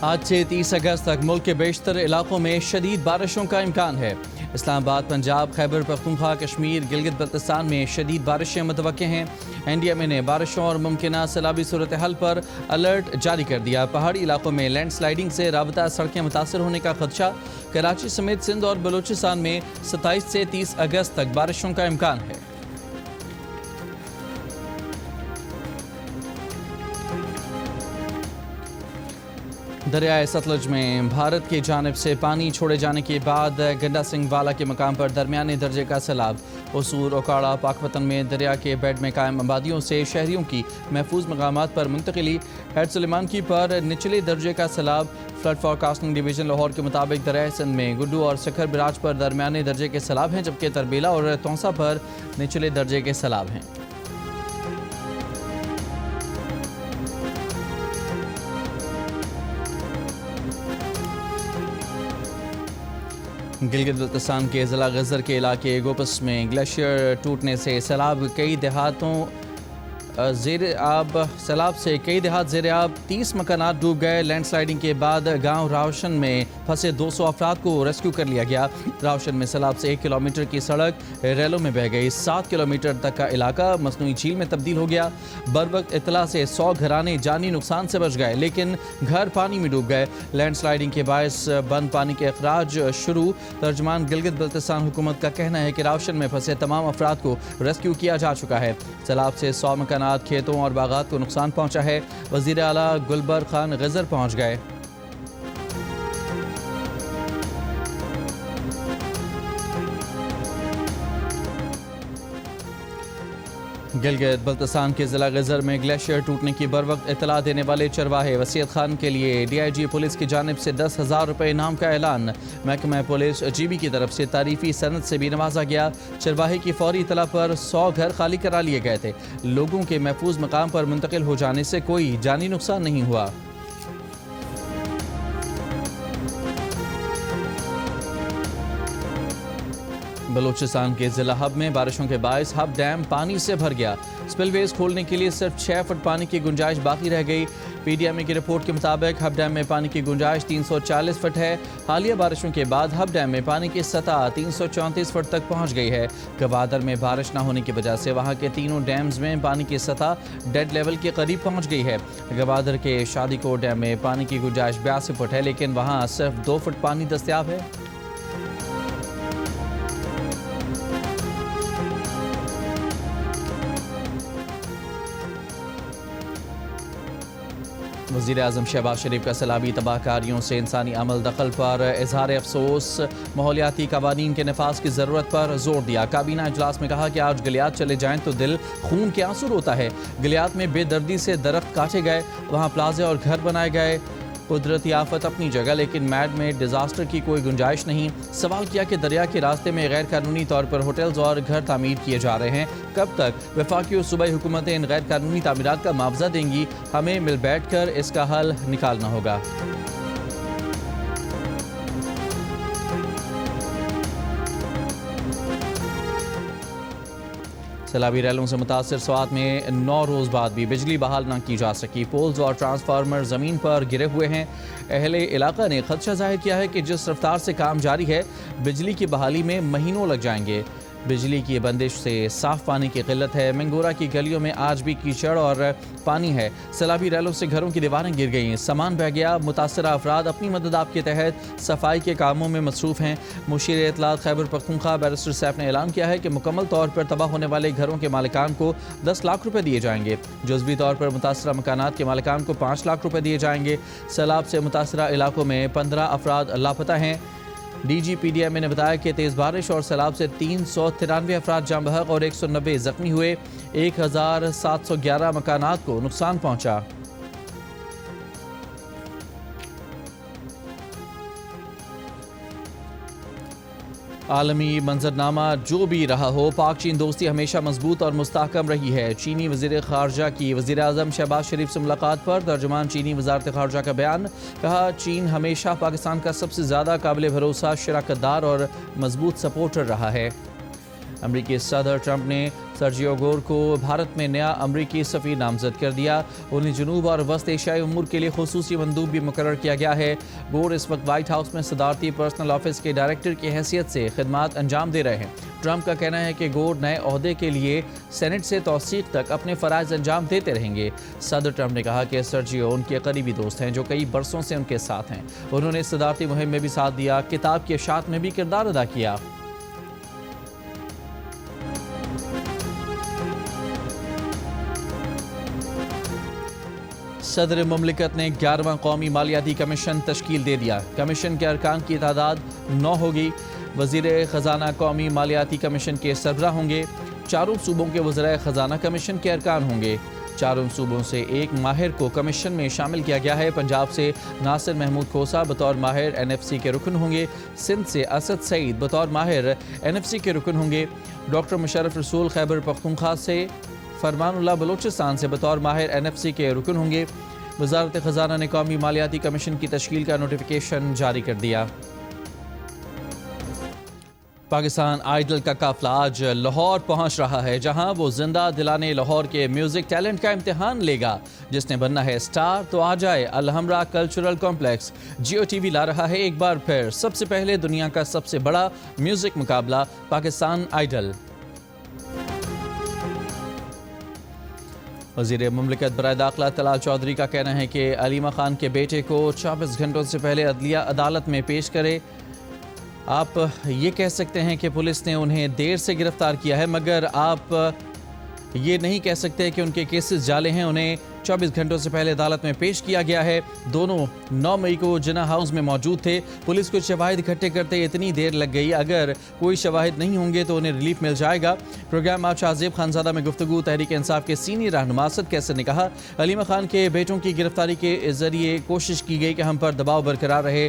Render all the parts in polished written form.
آج سے 30 اگست تک ملک کے بیشتر علاقوں میں شدید بارشوں کا امکان ہے۔ اسلام آباد، پنجاب، خیبر پختونخوا، کشمیر، گلگت بلتستان میں شدید بارشیں متوقع ہیں۔ NDMA نے بارشوں اور ممکنہ سیلابی صورتحال پر الرٹ جاری کر دیا۔ پہاڑی علاقوں میں لینڈ سلائیڈنگ سے رابطہ سڑکیں متاثر ہونے کا خدشہ۔ کراچی سمیت سندھ اور بلوچستان میں 27 سے 30 اگست تک بارشوں کا امکان ہے۔ دریائے ستلج میں بھارت کی جانب سے پانی چھوڑے جانے کے بعد گنڈا سنگھ والا کے مقام پر درمیانے درجے کا سیلاب۔ قصور، اوکاڑا، پاکپتن میں دریا کے بیڈ میں قائم آبادیوں سے شہریوں کی محفوظ مقامات پر منتقلی۔ ہیڈ سلیمان کی پر نچلے درجے کا سیلاب۔ فلڈ فورکاسٹنگ ڈویژن لاہور کے مطابق دریائے سندھ میں گڈو اور سکھر براج پر درمیانے درجے کے سیلاب ہیں، جبکہ تربیلا اور تونسا پر نچلے درجے کے سیلاب ہیں۔ گلگت بلتستان کے ضلع غزر کے علاقے گوپس میں گلیشیئر ٹوٹنے سے سیلاب کئی دیہات زیر آب 30 مکانات ڈوب گئے۔ لینڈ سلائیڈنگ کے بعد گاؤں راوشن میں پھنسے 200 افراد کو ریسکیو کر لیا گیا۔ راوشن میں سیلاب سے 1 کلومیٹر کی سڑک ریلوں میں بہہ گئی۔ 7 کلومیٹر تک کا علاقہ مصنوعی جھیل میں تبدیل ہو گیا۔ بروقت اطلاع سے 100 گھرانے جانی نقصان سے بچ گئے، لیکن گھر پانی میں ڈوب گئے۔ لینڈ سلائیڈنگ کے باعث بند پانی کے اخراج شروع۔ ترجمان گلگت بلتستان حکومت کا کہنا ہے کہ راوشن میں پھنسے تمام افراد کو ریسکیو کیا جا چکا ہے۔ سیلاب سے 100 مکانات، کھیتوں اور باغات کو نقصان پہنچا ہے۔ وزیر اعلیٰ گلبر خان غزر پہنچ گئے۔ گلگت بلتستان کے ضلع غزر میں گلیشیئر ٹوٹنے کی بروقت اطلاع دینے والے چرواہے وسیعت خان کے لیے DIG پولیس کی جانب سے 10,000 روپے انعام کا اعلان۔ محکمہ پولیس GB کی طرف سے تعریفی سند سے بھی نوازا گیا۔ چرواہے کی فوری اطلاع پر 100 گھر خالی کرا لیے گئے تھے۔ لوگوں کے محفوظ مقام پر منتقل ہو جانے سے کوئی جانی نقصان نہیں ہوا۔ بلوچستان کے ضلع ہب میں بارشوں کے باعث ہب ڈیم پانی سے بھر گیا۔ سپل ویز کھولنے کے لیے صرف 6 فٹ پانی کی گنجائش باقی رہ گئی۔ PDMA کی رپورٹ کے مطابق ہب ڈیم میں پانی کی گنجائش 340 فٹ ہے۔ حالیہ بارشوں کے بعد ہب ڈیم میں پانی کی سطح 334 فٹ تک پہنچ گئی ہے۔ گوادر میں بارش نہ ہونے کی وجہ سے وہاں کے تینوں ڈیمز میں پانی کی سطح ڈیڈ لیول کے قریب پہنچ گئی ہے۔ گوادر کے شادی کوٹ ڈیم میں پانی کی گنجائش 82 فٹ ہے، لیکن وہاں صرف 2 فٹ پانی دستیاب ہے۔ وزیر اعظم شہباز شریف کا سیلابی تباہ کاریوں سے انسانی عمل دخل پر اظہار افسوس۔ ماحولیاتی قوانین کے نفاذ کی ضرورت پر زور دیا۔ کابینہ اجلاس میں کہا کہ آج گلیات چلے جائیں تو دل خون کے آنسو روتا ہے۔ گلیات میں بے دردی سے درخت کاٹے گئے، وہاں پلازے اور گھر بنائے گئے۔ قدرتی آفت اپنی جگہ، لیکن میڈ میں ڈیزاسٹر کی کوئی گنجائش نہیں۔ سوال کیا کہ دریا کے راستے میں غیر قانونی طور پر ہوٹلز اور گھر تعمیر کیے جا رہے ہیں، کب تک وفاقی اور صوبائی حکومتیں ان غیر قانونی تعمیرات کا معاوضہ دیں گی؟ ہمیں مل بیٹھ کر اس کا حل نکالنا ہوگا۔ سیلابی ریلوں سے متاثر سوات میں 9 روز بعد بھی بجلی بحال نہ کی جا سکی۔ پولز اور ٹرانسفارمر زمین پر گرے ہوئے ہیں۔ اہل علاقہ نے خدشہ ظاہر کیا ہے کہ جس رفتار سے کام جاری ہے، بجلی کی بحالی میں مہینوں لگ جائیں گے۔ بجلی کی بندش سے صاف پانی کی قلت ہے۔ منگورہ کی گلیوں میں آج بھی کیچڑ اور پانی ہے۔ سیلابی ریلوں سے گھروں کی دیواریں گر گئیں، سامان بہہ گیا۔ متاثرہ افراد اپنی مدد آپ کے تحت صفائی کے کاموں میں مصروف ہیں۔ مشیر اطلاعات خیبر پختونخوا بیرسٹر سیف نے اعلان کیا ہے کہ مکمل طور پر تباہ ہونے والے گھروں کے مالکان کو 10 لاکھ روپے دیے جائیں گے۔ جزوی طور پر متاثرہ مکانات کے مالکان کو 5 لاکھ روپے دیے جائیں گے۔ سیلاب سے متاثرہ علاقوں میں 15 افراد لاپتہ ہیں۔ DG PDMA نے بتایا کہ تیز بارش اور سیلاب سے 393 افراد جاں بحق اور 190 زخمی ہوئے۔ 1711 مکانات کو نقصان پہنچا۔ عالمی منظرنامہ جو بھی رہا ہو، پاک چین دوستی ہمیشہ مضبوط اور مستحکم رہی ہے۔ چینی وزیر خارجہ کی وزیر اعظم شہباز شریف سے ملاقات پر ترجمان چینی وزارت خارجہ کا بیان۔ کہا، چین ہمیشہ پاکستان کا سب سے زیادہ قابل بھروسہ شراکت دار اور مضبوط سپورٹر رہا ہے۔ امریکی صدر ٹرمپ نے سرجیو گور کو بھارت میں نیا امریکی سفیر نامزد کر دیا. انہیں جنوب اور وسط ایشیائی امور کے لیے خصوصی مندوب بھی مقرر کیا گیا ہے. گور اس وقت وائٹ ہاؤس میں صدارتی پرسنل آفس کے ڈائریکٹر کی حیثیت سے خدمات انجام دے رہے ہیں. ٹرمپ کا کہنا ہے کہ گور نئے عہدے کے لیے سینٹ سے توثیق تک اپنے فرائض انجام دیتے رہیں گے. صدر ٹرمپ نے کہا کہ سرجیو ان کے قریبی دوست ہیں جو کئی برسوں سے ان کے ساتھ ہیں. انہوں نے صدارتی مہم میں بھی ساتھ دیا, کتاب کی اشاعت میں بھی کردار ادا کیا. صدر مملکت نے 11واں قومی مالیاتی کمیشن تشکیل دے دیا. کمیشن کے ارکان کی تعداد 9 ہوگی. وزیر خزانہ قومی مالیاتی کمیشن کے سربراہ ہوں گے. چاروں صوبوں کے وزرائے خزانہ کمیشن کے ارکان ہوں گے. چاروں صوبوں سے ایک ماہر کو کمیشن میں شامل کیا گیا ہے. پنجاب سے ناصر محمود کھوسا بطور ماہر NFC کے رکن ہوں گے. سندھ سے اسد سعید بطور ماہر NFC کے رکن ہوں گے. ڈاکٹر مشرف رسول خیبر پختونخوا سے فرمان اللہ بلوچستان سے بطور ماہر NFC کے رکن ہوں گے. وزارت خزانہ نے قومی مالیاتی کمیشن کی تشکیل کا نوٹیفیکیشن جاری کر دیا. پاکستان آئیڈل کا قافلہ آج لاہور پہنچ رہا ہے, جہاں وہ زندہ دلانے لاہور کے میوزک ٹیلنٹ کا امتحان لے گا. جس نے بننا ہے سٹار تو آ جائے Alhamra cultural complex. Geo T V لا رہا ہے ایک بار پھر سب سے پہلے دنیا کا سب سے بڑا میوزک مقابلہ پاکستان آئیڈل. وزیر مملکت برائے داخلہ طلال چودھری کا کہنا ہے کہ علیمہ خان کے بیٹے کو 24 گھنٹوں سے پہلے عدلیہ عدالت میں پیش کرے. آپ یہ کہہ سکتے ہیں کہ پولیس نے انہیں دیر سے گرفتار کیا ہے, مگر آپ یہ نہیں کہہ سکتے کہ ان کے کیسز جعلی ہیں. انہیں 24 گھنٹوں سے پہلے عدالت میں پیش کیا گیا ہے. دونوں 9 مئی کو جناح ہاؤس میں موجود تھے. پولیس کو شواہد اکٹھے کرتے اتنی دیر لگ گئی. اگر کوئی شواہد نہیں ہوں گے تو انہیں ریلیف مل جائے گا. پروگرام آج شاہزیب خانزادہ میں گفتگو تحریک انصاف کے سینئر رہنما اسد کیسر نے کہا, علیمہ خان کے بیٹوں کی گرفتاری کے ذریعے کوشش کی گئی کہ ہم پر دباؤ برقرار رہے.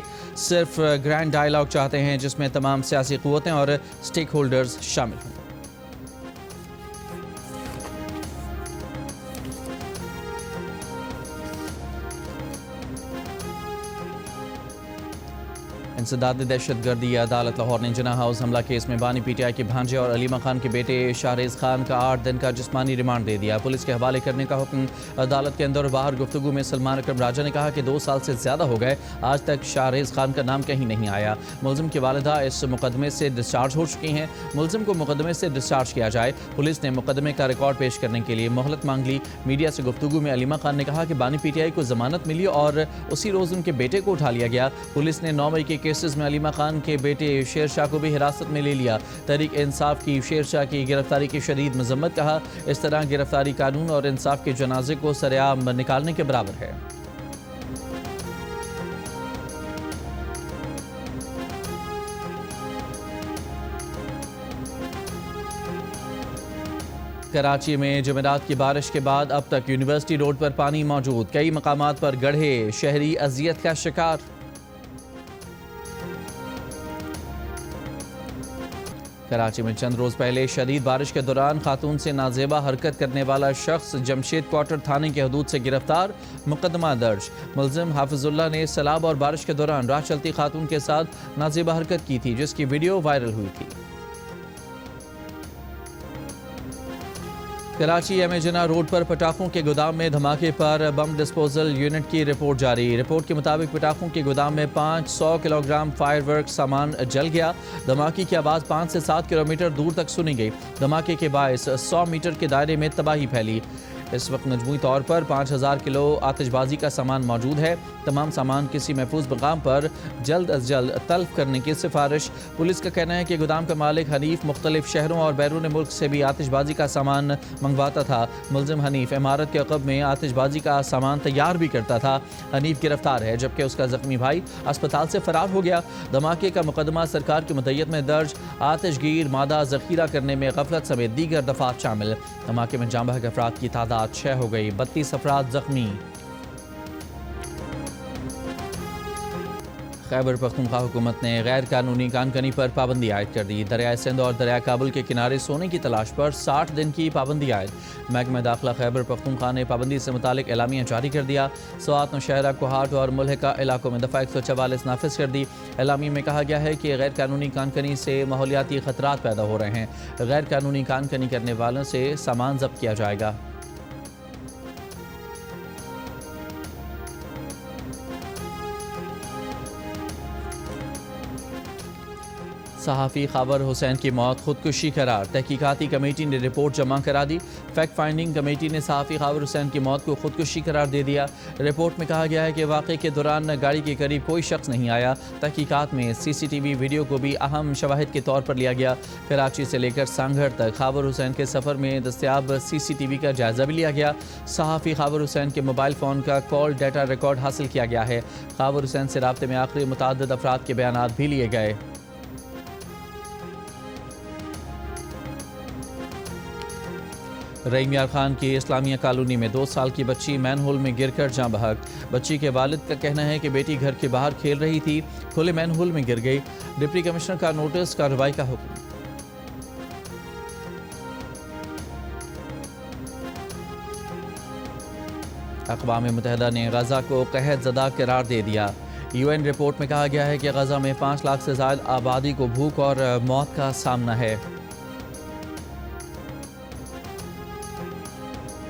صرف گرینڈ ڈائیلاگ چاہتے ہیں جس میں تمام سیاسی قوتیں اور سٹیک ہولڈرز شامل ہوں. انسداد دہشت گردی عدالت لاہور نے جناح ہاؤس حملہ کیس میں بانی PTI کے بھانجے اور علیمہ خان کے بیٹے شاہریز خان کا 8 دن کا جسمانی ریمانڈ دے دیا. پولیس کے حوالے کرنے کا حکم. عدالت کے اندر اور باہر گفتگو میں سلمان اکرم راجہ نے کہا کہ 2 سال سے زیادہ ہو گئے, آج تک شاہریز خان کا نام کہیں نہیں آیا. ملزم کی والدہ اس مقدمے سے ڈسچارج ہو چکی ہیں. ملزم کو مقدمے سے ڈسچارج کیا جائے. پولیس نے مقدمے کا ریکارڈ پیش کرنے کے لیے مہلت مانگ لی. میڈیا سے گفتگو میں علیمہ خان نے کہا کہ بانی PTI کو ضمانت ملی اور اسی روز ان کے بیٹے کو اٹھا لیا گیا. پولیس نے 9 مئی کے کیسز میں علیمہ خان کے بیٹے شیر شاہ کو بھی حراست میں لے لیا. تحریک انصاف کی شیر شاہ کی گرفتاری کی شدید مذمت. کہا اس طرح گرفتاری قانون اور انصاف کے جنازے کو سرعام نکالنے کے برابر ہے. کراچی میں جمعرات کی بارش کے بعد اب تک یونیورسٹی روڈ پر پانی موجود. کئی مقامات پر گڑھے, شہری اذیت کا شکار. کراچی میں چند روز پہلے شدید بارش کے دوران خاتون سے نازیبا حرکت کرنے والا شخص جمشید کوارٹر تھانے کی حدود سے گرفتار. مقدمہ درج. ملزم حافظ اللہ نے سیلاب اور بارش کے دوران راہ چلتی خاتون کے ساتھ نازیبا حرکت کی تھی, جس کی ویڈیو وائرل ہوئی تھی. کراچی ایم اے جناح روڈ پر پٹاخوں کے گودام میں دھماکے پر بم ڈسپوزل یونٹ کی رپورٹ جاری. رپورٹ کے مطابق پٹاخوں کے گودام میں 500 کلو گرام فائر ورک سامان جل گیا. دھماکے کی آواز 5 سے 7 کلومیٹر دور تک سنی گئی. دھماکے کے باعث 100 میٹر کے دائرے میں تباہی پھیلی. اس وقت مجموعی طور پر 5000 کلو آتش بازی کا سامان موجود ہے. تمام سامان کسی محفوظ مقام پر جلد از جلد تلف کرنے کی سفارش. پولیس کا کہنا ہے کہ گودام کا مالک حنیف مختلف شہروں اور بیرون ملک سے بھی آتش بازی کا سامان منگواتا تھا. ملزم حنیف عمارت کے عقب میں آتش بازی کا سامان تیار بھی کرتا تھا. حنیف گرفتار ہے جبکہ اس کا زخمی بھائی اسپتال سے فرار ہو گیا. دھماکے کا مقدمہ سرکار کی مدیت میں درج. آتش گیر مادہ ذخیرہ کرنے میں غفلت سمیت دیگر دفعات شامل. دھماکے میں جاں بحق افراد کی تعداد 6 ہو گئی, 32 افراد زخمی. خیبر پختونخوا حکومت نے غیر قانونی کان کنی پر پابندی عائد کر دی۔ دریائے سندھ اور دریائے کابل کے کنارے سونے کی تلاش پر 60 دن کی پابندی عائد۔ محکمہ داخلہ خیبر پختونخوا نے پابندی سے متعلق اعلامیہ جاری کر دیا۔ سوات نوشہرہ کوہاٹ اور ملحقہ علاقوں میں دفعہ 144 نافذ کر دی۔ اعلامیہ میں کہا گیا ہے کہ غیر قانونی کان کنی سے ماحولیاتی خطرات پیدا ہو رہے ہیں۔ غیر قانونی کان کنی کرنے والوں سے سامان ضبط کیا جائے گا۔ صحافی خاور حسین کی موت خودکشی قرار، تحقیقاتی کمیٹی نے رپورٹ جمع کرا دی۔ فیکٹ فائنڈنگ کمیٹی نے صحافی خاور حسین کی موت کو خودکشی قرار دے دیا۔ رپورٹ میں کہا گیا ہے کہ واقعے کے دوران گاڑی کے قریب کوئی شخص نہیں آیا۔ تحقیقات میں سی سی ٹی وی ویڈیو کو بھی اہم شواہد کے طور پر لیا گیا۔ کراچی سے لے کر سانگھڑ تک خاور حسین کے سفر میں دستیاب سی سی ٹی وی کا جائزہ بھی لیا گیا۔ صحافی خاور حسین کے موبائل فون کا کال ڈیٹا ریکارڈ حاصل کیا گیا ہے۔ خاور حسین سے رابطے میں آخری متعدد افراد کے بیانات بھی لیے گئے۔ رحیم یار خان کی اسلامیہ کالونی میں 2 سال کی بچی مین ہول میں گر کر جاں بحق۔ بچی کے والد کا کہنا ہے کہ بیٹی گھر کے باہر کھیل رہی تھی، کھلے مین ہول میں گر گئی۔ ڈپٹی کمشنر کا نوٹس، کارروائی کا حکم۔ اقوام متحدہ نے غزہ کو قحط زدہ قرار دے دیا۔ یو این رپورٹ میں کہا گیا ہے کہ غزہ میں 5 لاکھ سے زائد آبادی کو بھوک اور موت کا سامنا ہے۔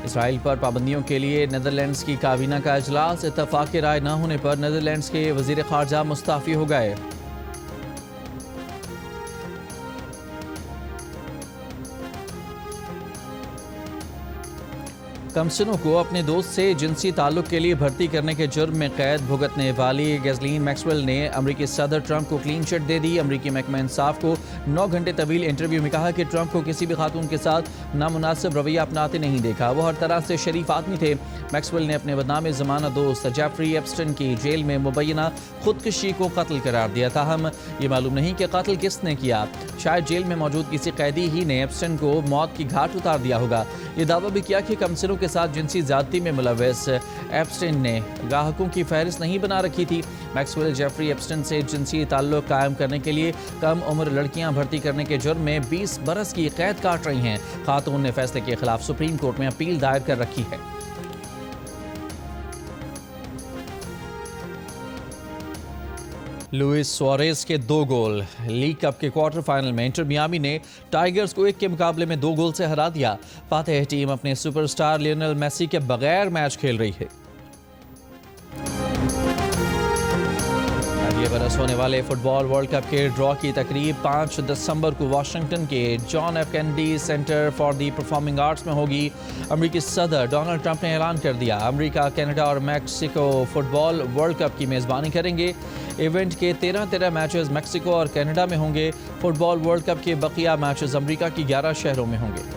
اسرائیل پر پابندیوں کے لیے نیدرلینڈز کی کابینہ کا اجلاس، اتفاق رائے نہ ہونے پر نیدرلینڈز کے وزیر خارجہ مستعفی ہو گئے۔ کمسنوں کو اپنے دوست سے جنسی تعلق کے لیے بھرتی کرنے کے جرم میں قید بھگتنے والی گیسلین میکسویل نے امریکی صدر ٹرمپ کو کلین چٹ دے دی۔ امریکی محکمہ انصاف کو 9 گھنٹے طویل انٹرویو میں کہا کہ ٹرمپ کو کسی بھی خاتون کے ساتھ نامناسب رویہ اپناتے نہیں دیکھا، وہ ہر طرح سے شریف آدمی تھے۔ میکسویل نے اپنے بدنام زمانہ دوست جیفری ایپسٹن کی جیل میں مبینہ خودکشی کو قتل قرار دیا، تاہم یہ معلوم نہیں کہ قتل کس نے کیا۔ شاید جیل میں موجود کسی قیدی ہی نے ایپسٹن کو موت کی گھاٹ اتار دیا ہوگا۔ یہ دعویٰ بھی کیا کہ کمسنوں کے ساتھ جنسی زیادتی میں ملوث ایپسٹن نے گاہکوں کی فہرست نہیں بنا رکھی تھی۔ میکسویل جیفری ایپسٹن سے جنسی تعلق قائم کرنے کے لیے کم عمر لڑکیاں بھرتی کرنے کے جرم میں 20 برس کی قید کاٹ رہی ہیں۔ خاتون نے فیصلے کے خلاف سپریم کورٹ میں اپیل دائر کر رکھی ہے۔ لوئس سواریز کے 2 گول۔ لیگ کپ کے کوارٹر فائنل میں انٹر میامی نے ٹائیگرز کو 1 کے مقابلے میں 2 گول سے ہرا دیا۔ فاتح ٹیم اپنے سپر سٹار لیونل میسی کے بغیر میچ کھیل رہی ہے۔ اگلے برس ہونے والے فٹ بال ورلڈ کپ کے ڈرا کی تقریب 5 دسمبر کو واشنگٹن کے John F Kennedy Center for the Performing Arts میں ہوگی۔ امریکی صدر ڈونلڈ ٹرمپ نے اعلان کر دیا امریکہ، کینیڈا اور میکسیکو فٹ بال ورلڈ کپ کی میزبانی کریں گے۔ ایونٹ کے 13 میچز میکسیکو اور کینیڈا میں ہوں گے۔ فٹ بال ورلڈ کپ کے بقیہ میچز امریکہ کی 11 شہروں میں ہوں گے۔